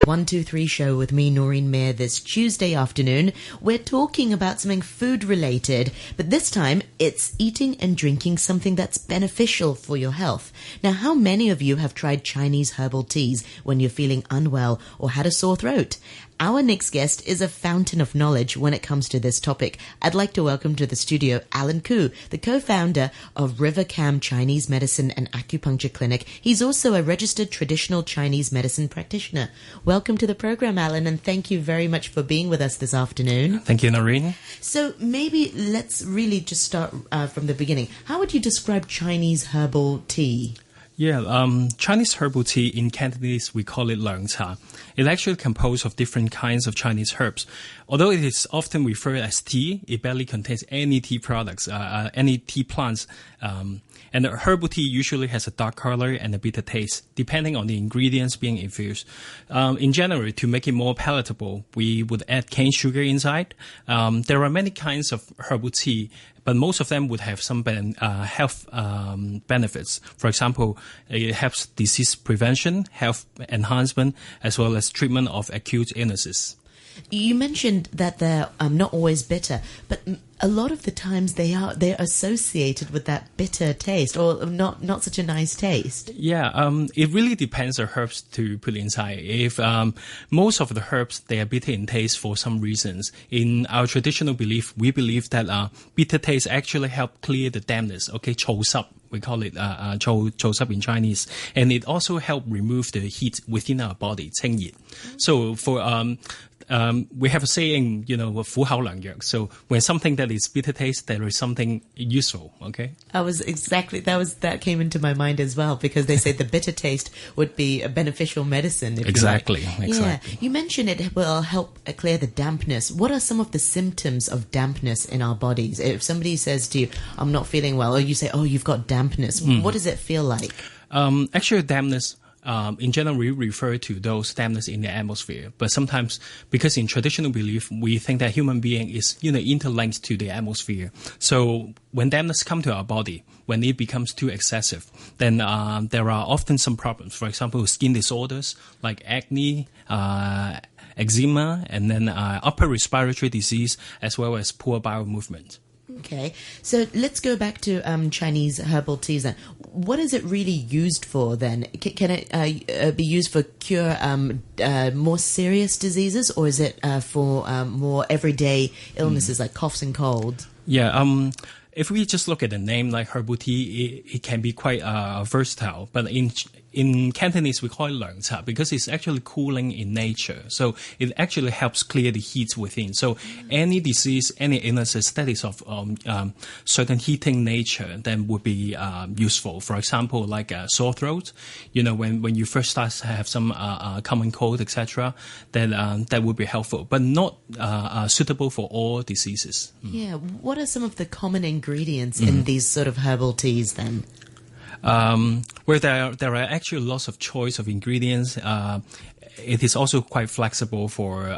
123 show with me, Noreen Mayer, this Tuesday afternoon. We're talking about something food related, but this time it's eating and drinking something that's beneficial for your health. Now, how many of you have tried Chinese herbal teas when you're feeling unwell or had a sore throat? Our next guest is a fountain of knowledge when it comes to this topic. I'd like to welcome to the studio Alan Koo, the co-founder of River Cam Chinese Medicine and Acupuncture Clinic. He's also a registered traditional Chinese medicine practitioner. Welcome to the program, Alan, and thank you very much for being with us this afternoon. Thank you, Noreen. So maybe let's really just start from the beginning. How would you describe Chinese herbal tea? Yeah, Chinese herbal tea, in Cantonese, we call it涼茶. It's actually composed of different kinds of Chinese herbs. Although it is often referred as tea, it barely contains any tea products, any tea plants. And the herbal tea usually has a dark color and a bitter taste, depending on the ingredients being infused. In general, to make it more palatable, we would add cane sugar inside. There are many kinds of herbal tea, but most of them would have some health benefits. For example, it helps disease prevention, health enhancement, as well as treatment of acute illnesses. You mentioned that they're not always bitter, but a lot of the times they're associated with that bitter taste, or not such a nice taste. Yeah, it really depends on herbs to put inside. If most of the herbs, they are bitter in taste for some reasons. In our traditional belief, we believe that bitter taste actually help clear the dampness. Okay, 燥濕. We call it 燥濕 in Chinese, and it also help remove the heat within our body, 清熱. So for we have a saying,苦口良藥. So when something that is bitter taste, there is something useful. Okay. That came into my mind as well, because they say the bitter taste would be a beneficial medicine. Exactly. Yeah. You mentioned it will help clear the dampness. What are some of the symptoms of dampness in our bodies? If somebody says to you, "I'm not feeling well," or you say, "Oh, you've got dampness," what does it feel like? Actually, dampness. In general, we refer to those dampness in the atmosphere. But sometimes, because in traditional belief, we think that human being is, interlinked to the atmosphere. So when dampness come to our body, when it becomes too excessive, then there are often some problems. For example, skin disorders like acne, eczema, and then upper respiratory disease, as well as poor bowel movement. Okay, so let's go back to Chinese herbal teas then. What is it really used for then? Can it be used for cure more serious diseases, or is it for more everyday illnesses like coughs and colds? Yeah, if we just look at the name like herbal tea, it can be quite versatile. But in Cantonese, we call it 涼茶because it's actually cooling in nature. So it actually helps clear the heat within. So any disease, any illnesses that is of certain heating nature, then would be useful. For example, like a sore throat, when you first start to have some common cold, etc., then that would be helpful, but not suitable for all diseases. Yeah. What are some of the common ingredients in these sort of herbal teas then? Where there are actually lots of choice of ingredients. It is also quite flexible for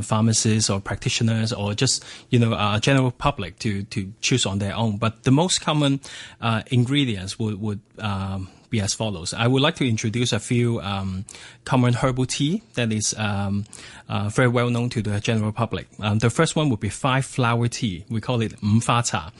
pharmacists or practitioners or just general public to choose on their own. But the most common ingredients would be as follows. I would like to introduce a few common herbal tea that is very well known to the general public. The first one would be 5-flower tea. We call it 五花茶.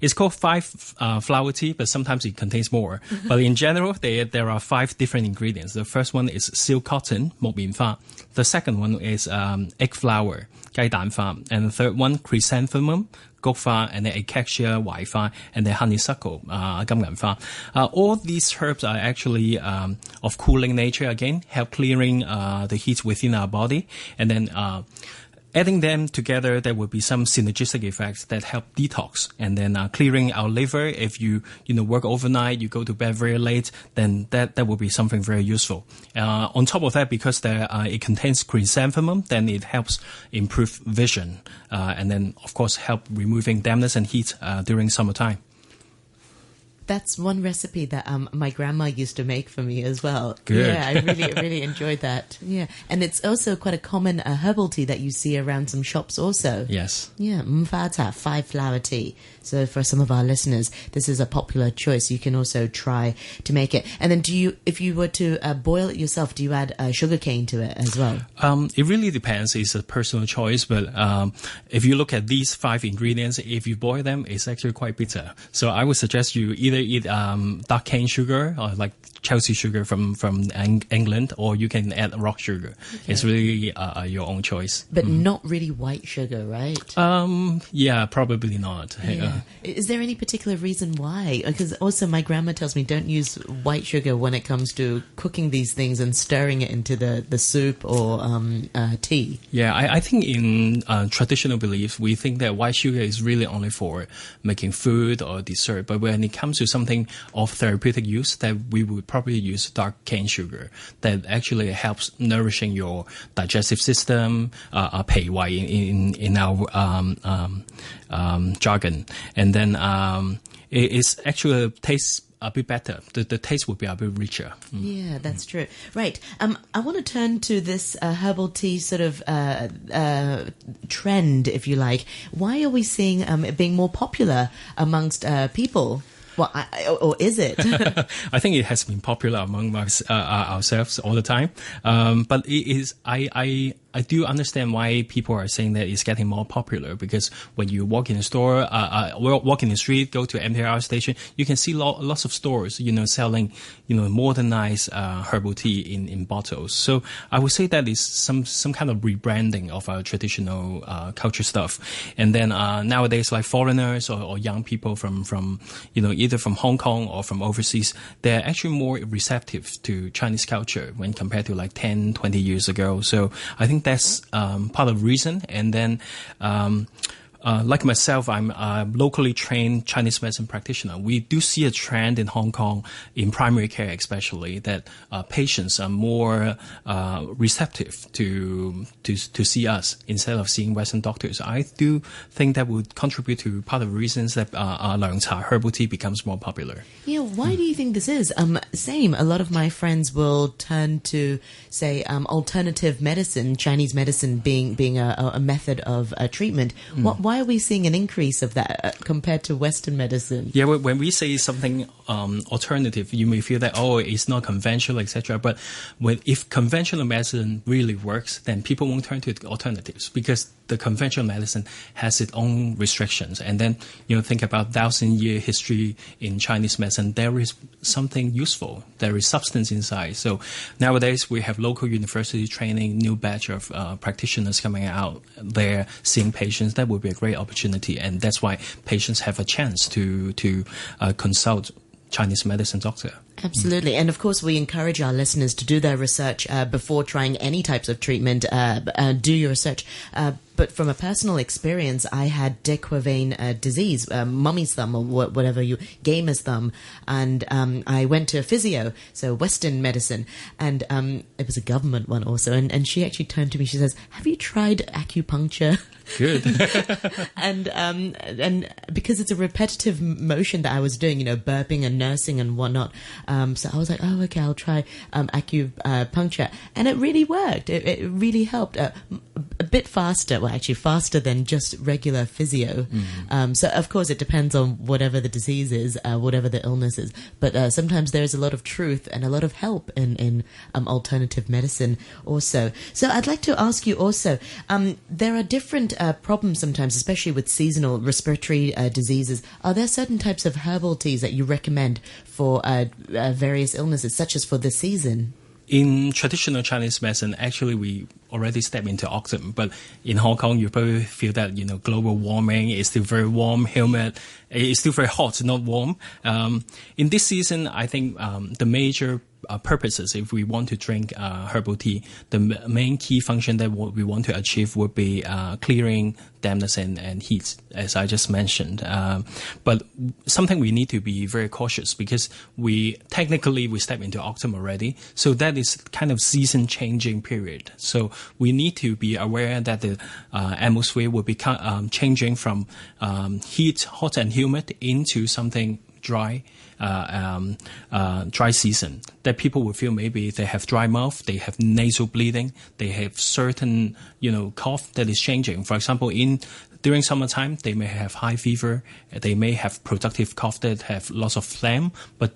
It's called 5-flower tea, but sometimes it contains more. But in general, there are 5 different ingredients. The first one is silk cotton, 木棉花. The second one is egg flower, 雞蛋花. And the third one, chrysanthemum, 菊花, and then acacia, 槐花, and then honeysuckle, 金銀花. All these herbs are actually of cooling nature again, help clearing the heat within our body, and then adding them together, there will be some synergistic effects that help detox and then clearing our liver. If you work overnight, you go to bed very late, then that will be something very useful. On top of that, because it contains chrysanthemum, then it helps improve vision and then of course help removing dampness and heat during summertime. that's one recipe that my grandma used to make for me as well. Good. Yeah, I really enjoyed that. Yeah, and it's also quite a common herbal tea that you see around some shops also. Yes. Yeah, 5 flower tea. So for some of our listeners, this is a popular choice. You can also try to make it. And then if you were to boil it yourself, do you add sugar cane to it as well? It really depends. It's a personal choice. But if you look at these 5 ingredients, if you boil them, it's actually quite bitter. So I would suggest you either eat dark cane sugar or like Chelsea sugar from England, or you can add rock sugar. Okay. It's really your own choice. But not really white sugar, right? Yeah, probably not. Yeah. Is there any particular reason why? Because also my grandma tells me don't use white sugar when it comes to cooking these things and stirring it into the soup or tea. Yeah, I think in traditional beliefs, we think that white sugar is really only for making food or dessert. But when it comes to something of therapeutic use, that we would probably use dark cane sugar that actually helps nourishing your digestive system, 脾胃 in our jargon. And then it's actually tastes a bit better. The taste will be a bit richer. Yeah, that's true. Right. I want to turn to this herbal tea sort of trend, if you like. Why are we seeing it being more popular amongst people? Well, or is it? I think it has been popular among ourselves all the time. But it is, I do understand why people are saying that it's getting more popular, because when you walk in the store, walk in the street, go to MTR station, you can see lots of stores, selling, modernized herbal tea in bottles. So I would say that is some kind of rebranding of our traditional culture stuff. And then nowadays, like foreigners or young people from either from Hong Kong or from overseas, they're actually more receptive to Chinese culture when compared to like 10, 20 years ago. So I think that's part of the reason. And then like myself, I'm a locally trained Chinese medicine practitioner. We do see a trend in Hong Kong, in primary care especially, that patients are more receptive to see us instead of seeing Western doctors. I do think that would contribute to part of the reasons that涼茶herbal tea becomes more popular. Yeah, why do you think this is? Same. A lot of my friends will turn to, say, alternative medicine, Chinese medicine being a method of treatment. Why are we seeing an increase of that compared to Western medicine? Yeah, when we say something alternative, you may feel that, it's not conventional, etc. But if conventional medicine really works, then people won't turn to alternatives, because the conventional medicine has its own restrictions. And then, think about 1,000-year history in Chinese medicine. There is something useful. There is substance inside. So nowadays we have local university training, new batch of practitioners coming out there seeing patients. That would be a great opportunity. And that's why patients have a chance to consult Chinese medicine doctor. Absolutely. And of course, we encourage our listeners to do their research before trying any types of treatment. Do your research. But from a personal experience, I had de Quervain disease, mummy's thumb, or whatever gamer's thumb. And I went to a physio, so Western medicine. And it was a government one also. And she actually turned to me, she says, "Have you tried acupuncture?" Good. and because it's a repetitive motion that I was doing, burping and nursing and whatnot. So I was like, oh, okay, I'll try acupuncture. And it really worked. It really helped. A bit faster, well, actually faster than just regular physio. So, of course, it depends on whatever the disease is, whatever the illness is. But sometimes there's a lot of truth and a lot of help in alternative medicine also. So I'd like to ask you also, there are different problems sometimes, especially with seasonal respiratory diseases. Are there certain types of herbal teas that you recommend for various illnesses, such as for the season? In traditional Chinese medicine, actually, we already step into autumn. But in Hong Kong, you probably feel that, global warming is still very warm, humid. It's still very hot, not warm. In this season, I think the major purposes, if we want to drink herbal tea, the main key function that we want to achieve would be clearing dampness and heat, as I just mentioned. But something we need to be very cautious, because we step into autumn already. So that is kind of season changing period. So we need to be aware that the atmosphere will be changing from hot and humid into something dry season, that people will feel maybe they have dry mouth, they have nasal bleeding, they have certain, cough that is changing. For example, during summertime, they may have high fever, they may have productive cough that have lots of phlegm, but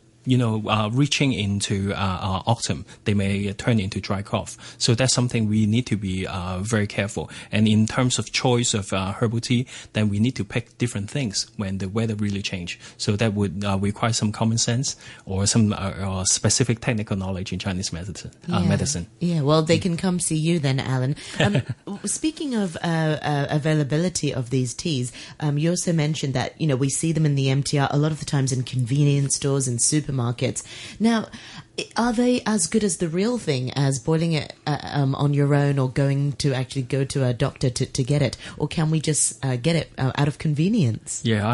reaching into autumn, they may turn into dry cough. So that's something we need to be very careful. And in terms of choice of herbal tea, then we need to pick different things when the weather really change. So that would require some common sense or some specific technical knowledge in Chinese medicine. Yeah, well, they can come see you then, Alan. Speaking of availability of these teas, you also mentioned that, we see them in the MTR a lot of the times in convenience stores and supermarkets. Now, are they as good as the real thing as boiling it on your own or going to actually go to a doctor to get it? Or can we just get it out of convenience? Yeah,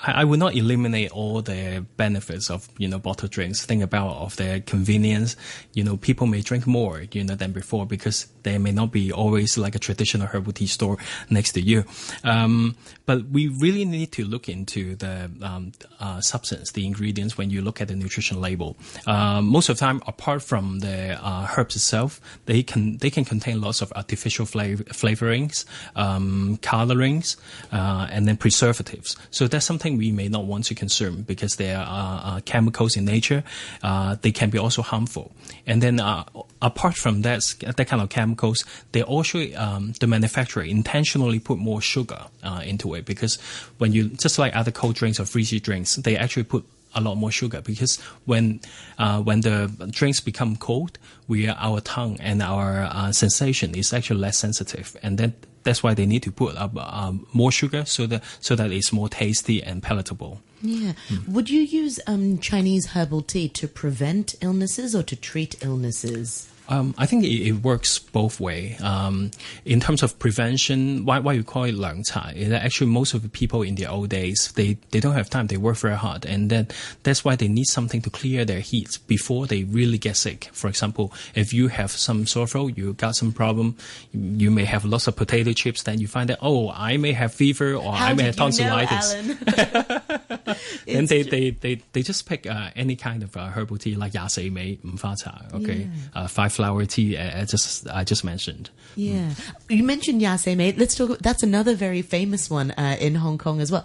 I would not eliminate all the benefits of, bottled drinks. Think about of their convenience. People may drink more, than before because there may not be always like a traditional herbal tea store next to you. But we really need to look into the substance, the ingredients when you look at the nutrition label. Most of the time, apart from the herbs itself, they can contain lots of artificial flavorings, colorings, and then preservatives. So that's something we may not want to consume because they are chemicals in nature. They can be also harmful. And then apart from that kind of chemicals, they also the manufacturer intentionally put more sugar into it because when you just like other cold drinks or fizzy drinks, they actually put a lot more sugar because when the drinks become cold, our tongue and our sensation is actually less sensitive, and then that's why they need to put more sugar so that it's more tasty and palatable. Yeah. Would you use Chinese herbal tea to prevent illnesses or to treat illnesses? I think it works both way. In terms of prevention, why you call it涼茶is that actually most of the people in the old days, they don't have time, they work very hard, and that's why they need something to clear their heat before they really get sick. For example, if you have some sore throat, you got some problem, you may have lots of potato chips, then you find that, I may have fever or I may have tonsillitis. And they just pick any kind of herbal tea like 24味五花茶, okay, 5-flower tea I just mentioned. Yeah, you mentioned 24味. Let's talk. That's another very famous one in Hong Kong as well,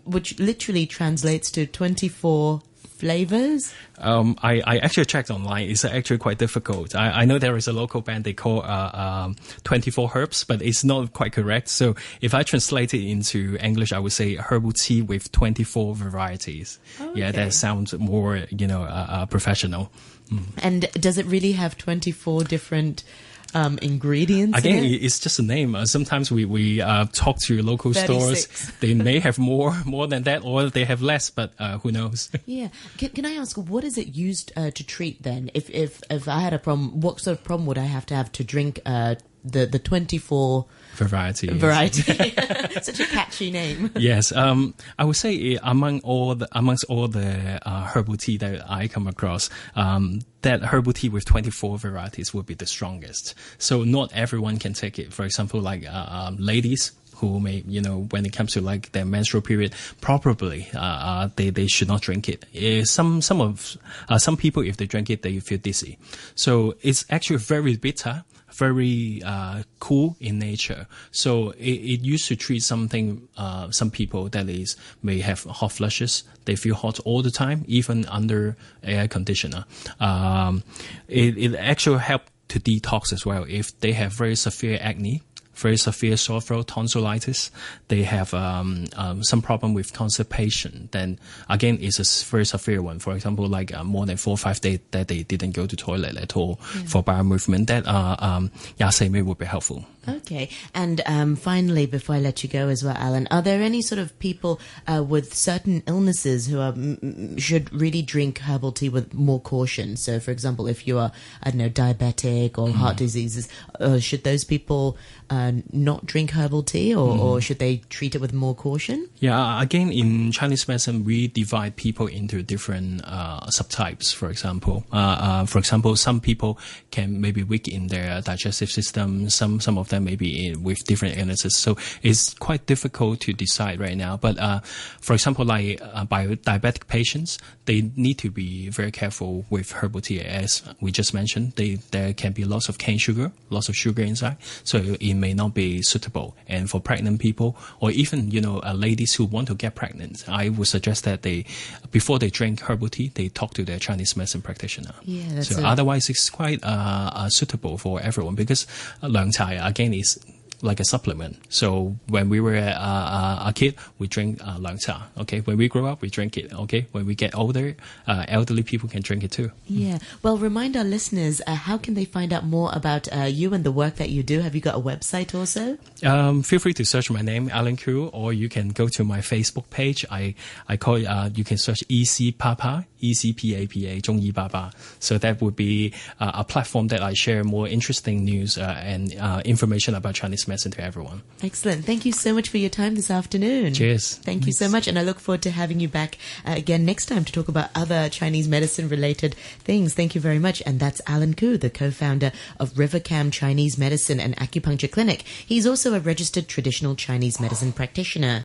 which literally translates to 24 flavors. I actually checked online. It's actually quite difficult. I know there is a local band they call 24 herbs, but it's not quite correct. So if I translate it into English, I would say herbal tea with 24 varieties. Okay. Yeah, that sounds more professional. And does it really have 24 different ingredients? Again, it's just a name. Sometimes we talk to local 36 stores. They may have more than that, or they have less, but who knows? Yeah. Can I ask, what is it used to treat then? If I had a problem, what sort of problem would I have to drink the 24 variety? Such a catchy name. Yes. I would say amongst all the herbal tea that I come across, that herbal tea with 24 varieties would be the strongest. So not everyone can take it. For example, like ladies who may, when it comes to like their menstrual period, probably they should not drink it. Some people, if they drink it, they feel dizzy. So it's actually very bitter, very cool in nature. So it used to treat some people that may have hot flushes. They feel hot all the time, even under air conditioner. It actually helped to detox as well. If they have very severe acne, very severe sore throat, tonsillitis, they have some problem with constipation, then again it's a very severe one. For example, like more than 4 or 5 days that they didn't go to toilet at all for bowel movement, that 24味 would be helpful. Okay. And finally, before I let you go as well, Alan, are there any sort of people with certain illnesses who should really drink herbal tea with more caution? So, for example, if you are, diabetic or heart diseases, should those people not drink herbal tea, or should they treat it with more caution? Yeah, again, in Chinese medicine, we divide people into different subtypes. For example, some people can maybe weak in their digestive system. Some of them may be with different illnesses. So it's quite difficult to decide right now. But for example, like by diabetic patients, they need to be very careful with herbal tea. As we just mentioned, there can be lots of cane sugar, lots of sugar inside, so it may not be suitable. And for pregnant people, or even ladies who want to get pregnant, I would suggest that before they drink herbal tea, they talk to their Chinese medicine practitioner. Yeah, otherwise it's quite suitable for everyone, because 涼茶again is like a supplement. So when we were a kid, we drink 涼茶. Okay, when we grow up, we drink it. Okay, when we get older, elderly people can drink it too. Yeah. Well, remind our listeners, how can they find out more about you and the work that you do? Have you got a website also? Feel free to search my name, Alan Koo, or you can go to my Facebook page. I call it, you can search EC Papa, ECPAPA, 中醫爸爸. So that would be a platform that I share more interesting news and information about Chinese medicine to everyone. Excellent. Thank you so much for your time this afternoon. Cheers. Thank you so much. And I look forward to having you back again next time to talk about other Chinese medicine related things. Thank you very much. And that's Alan Koo, the co-founder of Rivercam Chinese Medicine and Acupuncture Clinic. He's also a registered traditional Chinese medicine practitioner.